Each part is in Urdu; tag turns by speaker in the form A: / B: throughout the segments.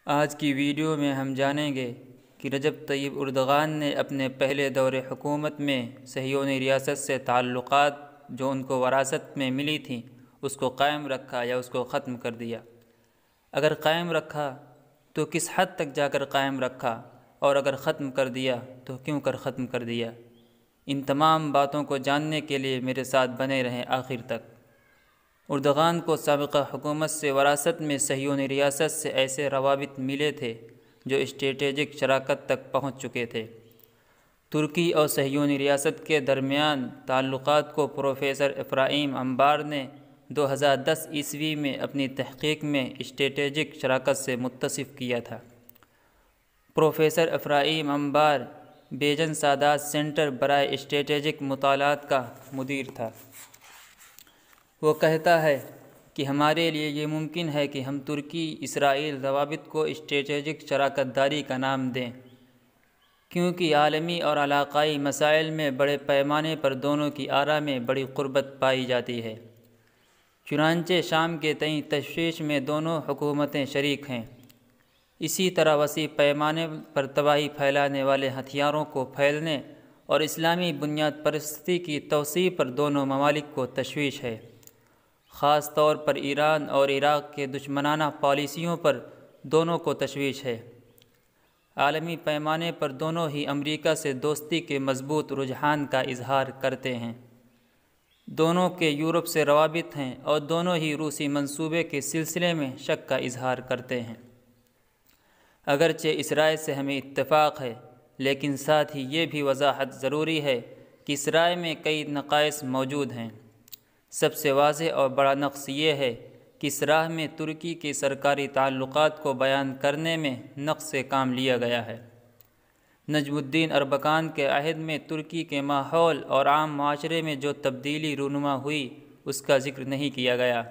A: آج کی ویڈیو میں ہم جانیں گے کہ رجب طیب اردغان نے اپنے پہلے دور حکومت میں صہیونی ریاست سے تعلقات جو ان کو وراثت میں ملی تھیں اس کو قائم رکھا یا اس کو ختم کر دیا۔ اگر قائم رکھا تو کس حد تک جا کر قائم رکھا، اور اگر ختم کر دیا تو کیوں کر ختم کر دیا؟ ان تمام باتوں کو جاننے کے لیے میرے ساتھ بنے رہیں آخر تک۔ اردغان کو سابقہ حکومت سے وراثت میں صہیونی ریاست سے ایسے روابط ملے تھے جو اسٹریٹجک شراکت تک پہنچ چکے تھے۔ ترکی اور صہیونی ریاست کے درمیان تعلقات کو پروفیسر افرایم انبار نے 2010 عیسوی میں اپنی تحقیق میں اسٹریٹجک شراکت سے متصف کیا تھا۔ پروفیسر افرایم انبار بیجن سادات سینٹر برائے اسٹریٹجک مطالعات کا مدیر تھا۔ وہ کہتا ہے کہ ہمارے لیے یہ ممکن ہے کہ ہم ترکی اسرائیل روابط کو اسٹریٹجک شراکت داری کا نام دیں، کیونکہ عالمی اور علاقائی مسائل میں بڑے پیمانے پر دونوں کی آرا میں بڑی قربت پائی جاتی ہے۔ چنانچہ شام کے تئیں تشویش میں دونوں حکومتیں شریک ہیں۔ اسی طرح وسیع پیمانے پر تباہی پھیلانے والے ہتھیاروں کو پھیلنے اور اسلامی بنیاد پرستی کی توسیع پر دونوں ممالک کو تشویش ہے۔ خاص طور پر ایران اور عراق کے دشمنانہ پالیسیوں پر دونوں کو تشویش ہے۔ عالمی پیمانے پر دونوں ہی امریکہ سے دوستی کے مضبوط رجحان کا اظہار کرتے ہیں۔ دونوں کے یورپ سے روابط ہیں اور دونوں ہی روسی منصوبے کے سلسلے میں شک کا اظہار کرتے ہیں۔ اگرچہ اسرائیل سے ہمیں اتفاق ہے، لیکن ساتھ ہی یہ بھی وضاحت ضروری ہے کہ اسرائیل میں کئی نقائص موجود ہیں۔ سب سے واضح اور بڑا نقص یہ ہے کہ اس راہ میں ترکی کے سرکاری تعلقات کو بیان کرنے میں نقص سے کام لیا گیا ہے۔ نجم الدین اربکان کے عہد میں ترکی کے ماحول اور عام معاشرے میں جو تبدیلی رونما ہوئی اس کا ذکر نہیں کیا گیا۔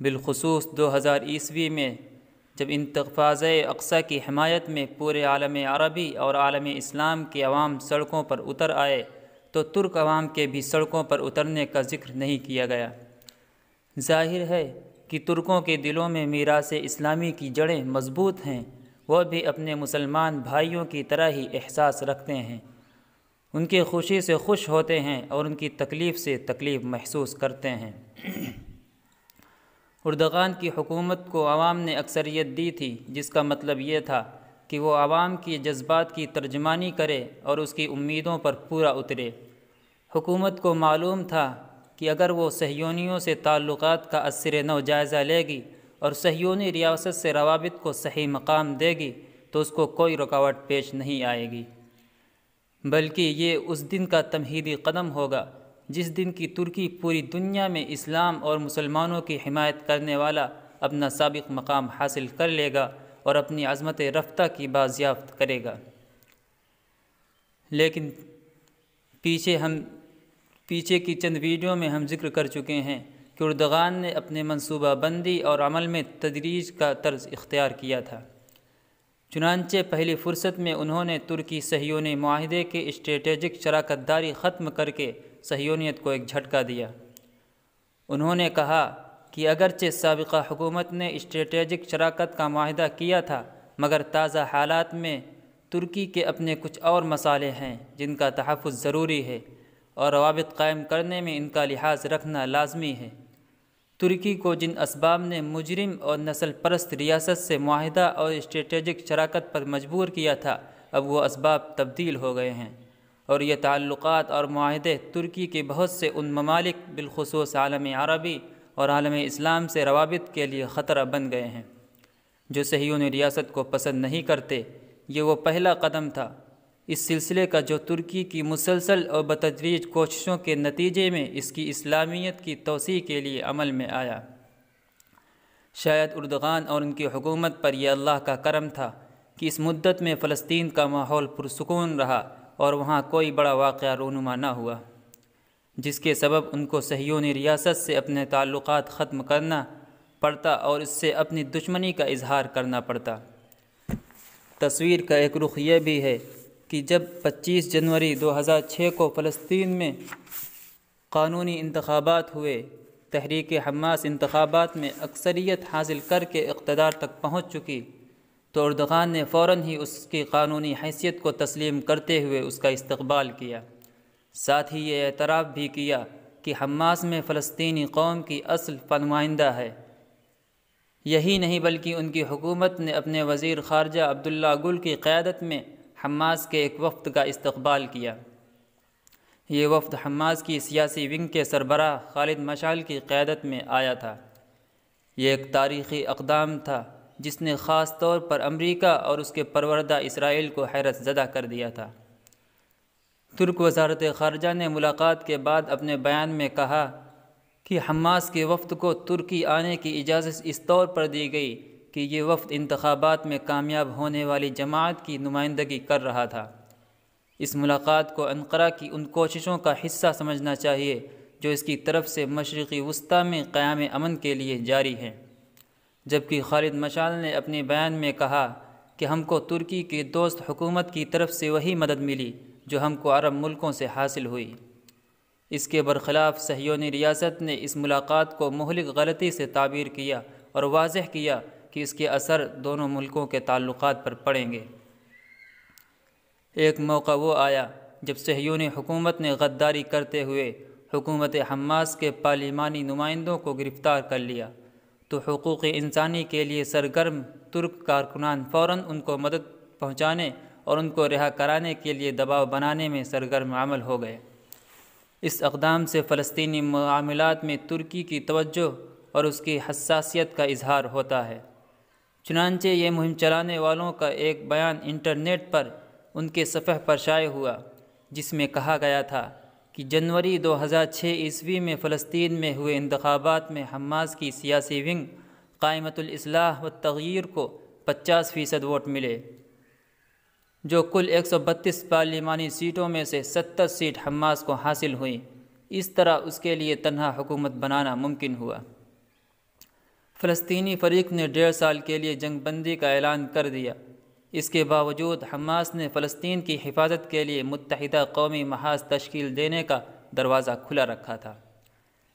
A: بالخصوص 2000 عیسوی میں جب انتفاضہ اقصی کی حمایت میں پورے عالم عربی اور عالم اسلام کے عوام سڑکوں پر اتر آئے تو ترک عوام کے بھی سڑکوں پر اترنے کا ذکر نہیں کیا گیا۔ ظاہر ہے کہ ترکوں کے دلوں میں میراث اسلامی کی جڑیں مضبوط ہیں، وہ بھی اپنے مسلمان بھائیوں کی طرح ہی احساس رکھتے ہیں، ان کی خوشی سے خوش ہوتے ہیں اور ان کی تکلیف سے تکلیف محسوس کرتے ہیں۔ اردغان کی حکومت کو عوام نے اکثریت دی تھی، جس کا مطلب یہ تھا کہ وہ عوام کی جذبات کی ترجمانی کرے اور اس کی امیدوں پر پورا اترے۔ حکومت کو معلوم تھا کہ اگر وہ صہیونیوں سے تعلقات کا ازسر نو جائزہ لے گی اور صہیونی ریاست سے روابط کو صحیح مقام دے گی تو اس کو کوئی رکاوٹ پیش نہیں آئے گی، بلکہ یہ اس دن کا تمہیدی قدم ہوگا جس دن کی ترکی پوری دنیا میں اسلام اور مسلمانوں کی حمایت کرنے والا اپنا سابق مقام حاصل کر لے گا اور اپنی عظمت رفتہ کی بازیافت کرے گا۔ لیکن پیچھے کی چند ویڈیو میں ہم ذکر کر چکے ہیں کہ اردغان نے اپنے منصوبہ بندی اور عمل میں تدریج کا طرز اختیار کیا تھا۔ چنانچہ پہلی فرصت میں انہوں نے ترکی صہیونی معاہدے کے اسٹریٹجک شراکت داری ختم کر کے صہیونیت کو ایک جھٹکا دیا۔ انہوں نے کہا کہ اگرچہ سابقہ حکومت نے اسٹریٹجک شراکت کا معاہدہ کیا تھا، مگر تازہ حالات میں ترکی کے اپنے کچھ اور مصالح ہیں جن کا تحفظ ضروری ہے اور روابط قائم کرنے میں ان کا لحاظ رکھنا لازمی ہے۔ ترکی کو جن اسباب نے مجرم اور نسل پرست ریاست سے معاہدہ اور اسٹریٹجک شراکت پر مجبور کیا تھا، اب وہ اسباب تبدیل ہو گئے ہیں اور یہ تعلقات اور معاہدے ترکی کے بہت سے ان ممالک بالخصوص عالم عربی اور عالم اسلام سے روابط کے لیے خطرہ بن گئے ہیں، جو صہیونی ریاست کو پسند نہیں کرتے۔ یہ وہ پہلا قدم تھا اس سلسلے کا جو ترکی کی مسلسل اور بتدریج کوششوں کے نتیجے میں اس کی اسلامیت کی توسیع کے لیے عمل میں آیا۔ شاید اردغان اور ان کی حکومت پر یہ اللہ کا کرم تھا کہ اس مدت میں فلسطین کا ماحول پرسکون رہا اور وہاں کوئی بڑا واقعہ رونما نہ ہوا جس کے سبب ان کو صہیونی ریاست سے اپنے تعلقات ختم کرنا پڑتا اور اس سے اپنی دشمنی کا اظہار کرنا پڑتا۔ تصویر کا ایک رخ یہ بھی ہے کہ جب 25 جنوری 2006 کو فلسطین میں قانونی انتخابات ہوئے، تحریک حماس انتخابات میں اکثریت حاصل کر کے اقتدار تک پہنچ چکی، تو اردغان نے فوراً ہی اس کی قانونی حیثیت کو تسلیم کرتے ہوئے اس کا استقبال کیا۔ ساتھ ہی یہ اعتراف بھی کیا کہ حماس میں فلسطینی قوم کی اصل نمائندہ ہے۔ یہی نہیں بلکہ ان کی حکومت نے اپنے وزیر خارجہ عبداللہ گل کی قیادت میں حماس کے ایک وفد کا استقبال کیا۔ یہ وفد حماس کی سیاسی ونگ کے سربراہ خالد مشعل کی قیادت میں آیا تھا۔ یہ ایک تاریخی اقدام تھا جس نے خاص طور پر امریکہ اور اس کے پروردہ اسرائیل کو حیرت زدہ کر دیا تھا۔ ترک وزارت خارجہ نے ملاقات کے بعد اپنے بیان میں کہا کہ حماس کے وفد کو ترکی آنے کی اجازت اس طور پر دی گئی کہ یہ وفد انتخابات میں کامیاب ہونے والی جماعت کی نمائندگی کر رہا تھا۔ اس ملاقات کو انقرہ کی ان کوششوں کا حصہ سمجھنا چاہیے جو اس کی طرف سے مشرقی وسطی میں قیام امن کے لیے جاری ہیں۔ جبکہ خالد مشعل نے اپنے بیان میں کہا کہ ہم کو ترکی کی دوست حکومت کی طرف سے وہی مدد ملی جو ہم کو عرب ملکوں سے حاصل ہوئی۔ اس کے برخلاف صہیونی ریاست نے اس ملاقات کو مہلک غلطی سے تعبیر کیا اور واضح کیا کہ اس کے اثر دونوں ملکوں کے تعلقات پر پڑیں گے۔ ایک موقع وہ آیا جب صہیونی حکومت نے غداری کرتے ہوئے حکومت حماس کے پارلیمانی نمائندوں کو گرفتار کر لیا، تو حقوق انسانی کے لیے سرگرم ترک کارکنان فوراً ان کو مدد پہنچانے اور ان کو رہا کرانے کے لیے دباؤ بنانے میں سرگرم عمل ہو گئے۔ اس اقدام سے فلسطینی معاملات میں ترکی کی توجہ اور اس کی حساسیت کا اظہار ہوتا ہے۔ چنانچہ یہ مہم چلانے والوں کا ایک بیان انٹرنیٹ پر ان کے صفحہ پر شائع ہوا، جس میں کہا گیا تھا کہ جنوری 2006 عیسوی میں فلسطین میں ہوئے انتخابات میں حماس کی سیاسی ونگ قائمۃ الاصلاح والتغییر کو 50% ووٹ ملے، جو کل 132 پارلیمانی سیٹوں میں سے 70 سیٹ حماس کو حاصل ہوئیں۔ اس طرح اس کے لیے تنہا حکومت بنانا ممکن ہوا۔ فلسطینی فریق نے 1.5 سال کے لیے جنگ بندی کا اعلان کر دیا۔ اس کے باوجود حماس نے فلسطین کی حفاظت کے لیے متحدہ قومی محاذ تشکیل دینے کا دروازہ کھلا رکھا تھا،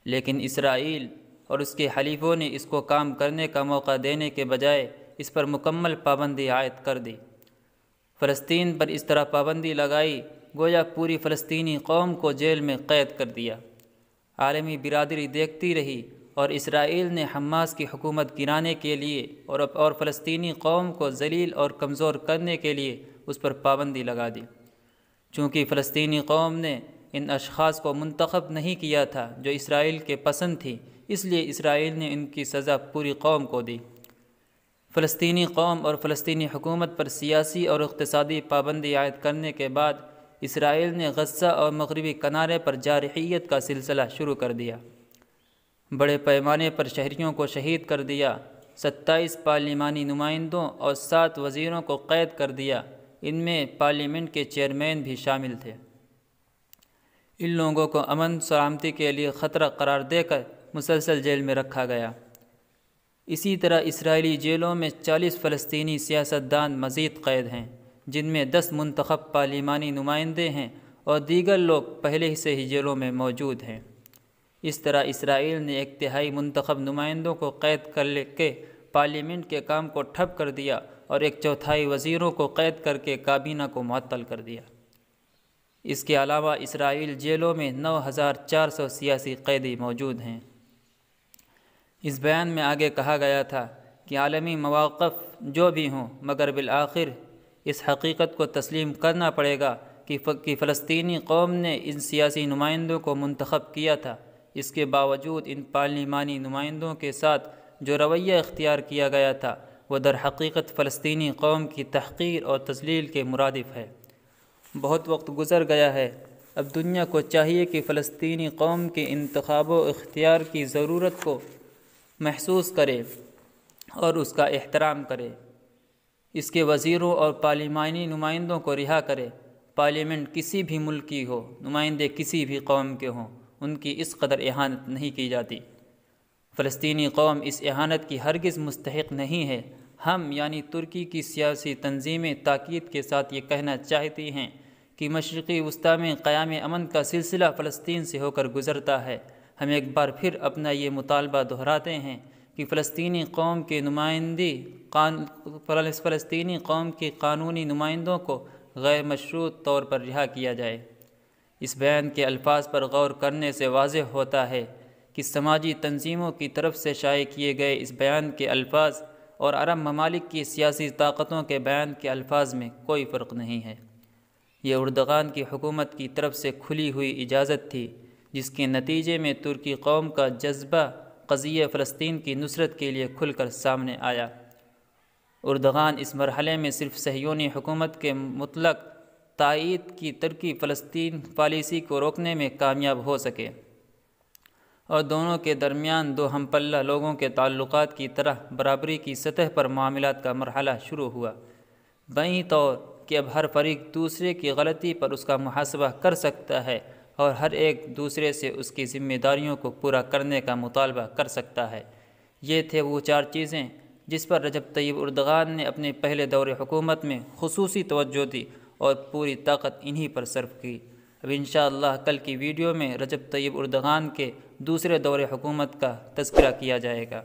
A: لیکن اسرائیل اور اس کے حلیفوں نے اس کو کام کرنے کا موقع دینے کے بجائے اس پر مکمل پابندی عائد کر دی۔ فلسطین پر اس طرح پابندی لگائی گویا پوری فلسطینی قوم کو جیل میں قید کر دیا۔ عالمی برادری دیکھتی رہی اور اسرائیل نے حماس کی حکومت گرانے کے لیے اور فلسطینی قوم کو ذلیل اور کمزور کرنے کے لیے اس پر پابندی لگا دی۔ چونکہ فلسطینی قوم نے ان اشخاص کو منتخب نہیں کیا تھا جو اسرائیل کے پسند تھی، اس لیے اسرائیل نے ان کی سزا پوری قوم کو دی۔ فلسطینی قوم اور فلسطینی حکومت پر سیاسی اور اقتصادی پابندی عائد کرنے کے بعد اسرائیل نے غزہ اور مغربی کنارے پر جارحیت کا سلسلہ شروع کر دیا۔ بڑے پیمانے پر شہریوں کو شہید کر دیا، 27 پارلیمانی نمائندوں اور 7 وزیروں کو قید کر دیا، ان میں پارلیمنٹ کے چیئرمین بھی شامل تھے۔ ان لوگوں کو امن سلامتی کے لیے خطرہ قرار دے کر مسلسل جیل میں رکھا گیا۔ اسی طرح اسرائیلی جیلوں میں 40 فلسطینی سیاستدان مزید قید ہیں، جن میں 10 منتخب پارلیمانی نمائندے ہیں اور دیگر لوگ پہلے سے ہی جیلوں میں موجود ہیں۔ اس طرح اسرائیل نے 1/3 منتخب نمائندوں کو قید کر کے پارلیمنٹ کے کام کو ٹھپ کر دیا اور 1/4 وزیروں کو قید کر کے کابینہ کو معطل کر دیا۔ اس کے علاوہ اسرائیل جیلوں میں 9400 سیاسی قیدی موجود ہیں۔ اس بیان میں آگے کہا گیا تھا کہ عالمی مواقف جو بھی ہوں، مگر بالآخر اس حقیقت کو تسلیم کرنا پڑے گا کہ فلسطینی قوم نے ان سیاسی نمائندوں کو منتخب کیا تھا۔ اس کے باوجود ان پارلیمانی نمائندوں کے ساتھ جو رویہ اختیار کیا گیا تھا وہ در حقیقت فلسطینی قوم کی تحقیر اور تذلیل کے مرادف ہے۔ بہت وقت گزر گیا ہے، اب دنیا کو چاہیے کہ فلسطینی قوم کے انتخاب و اختیار کی ضرورت کو محسوس کرے اور اس کا احترام کرے، اس کے وزیروں اور پارلیمانی نمائندوں کو رہا کرے۔ پارلیمنٹ کسی بھی ملک کی ہو، نمائندے کسی بھی قوم کے ہوں، ان کی اس قدر اہانت نہیں کی جاتی۔ فلسطینی قوم اس اہانت کی ہرگز مستحق نہیں ہے۔ ہم یعنی ترکی کی سیاسی تنظیمیں تاکید کے ساتھ یہ کہنا چاہتی ہیں کہ مشرقی وسطی میں قیام امن کا سلسلہ فلسطین سے ہو کر گزرتا ہے۔ ہم ایک بار پھر اپنا یہ مطالبہ دہراتے ہیں کہ فلسطینی قوم کی قانونی نمائندوں کو غیر مشروط طور پر رہا کیا جائے۔ اس بیان کے الفاظ پر غور کرنے سے واضح ہوتا ہے کہ سماجی تنظیموں کی طرف سے شائع کیے گئے اس بیان کے الفاظ اور عرب ممالک کی سیاسی طاقتوں کے بیان کے الفاظ میں کوئی فرق نہیں ہے۔ یہ اردغان کی حکومت کی طرف سے کھلی ہوئی اجازت تھی، جس کے نتیجے میں ترکی قوم کا جذبہ قضیہ فلسطین کی نصرت کے لیے کھل کر سامنے آیا۔ اردغان اس مرحلے میں صرف صہیونی حکومت کے مطلق تائید کی ترکی فلسطین پالیسی کو روکنے میں کامیاب ہو سکے، اور دونوں کے درمیان دو ہم پلہ لوگوں کے تعلقات کی طرح برابری کی سطح پر معاملات کا مرحلہ شروع ہوا، بیں طور کہ اب ہر فریق دوسرے کی غلطی پر اس کا محاسبہ کر سکتا ہے اور ہر ایک دوسرے سے اس کی ذمہ داریوں کو پورا کرنے کا مطالبہ کر سکتا ہے۔ یہ تھے وہ 4 چیزیں جس پر رجب طیب اردغان نے اپنے پہلے دور حکومت میں خصوصی توجہ دی اور پوری طاقت انہی پر صرف کی۔ اب انشاءاللہ کل کی ویڈیو میں رجب طیب اردغان کے دوسرے دور حکومت کا تذکرہ کیا جائے گا۔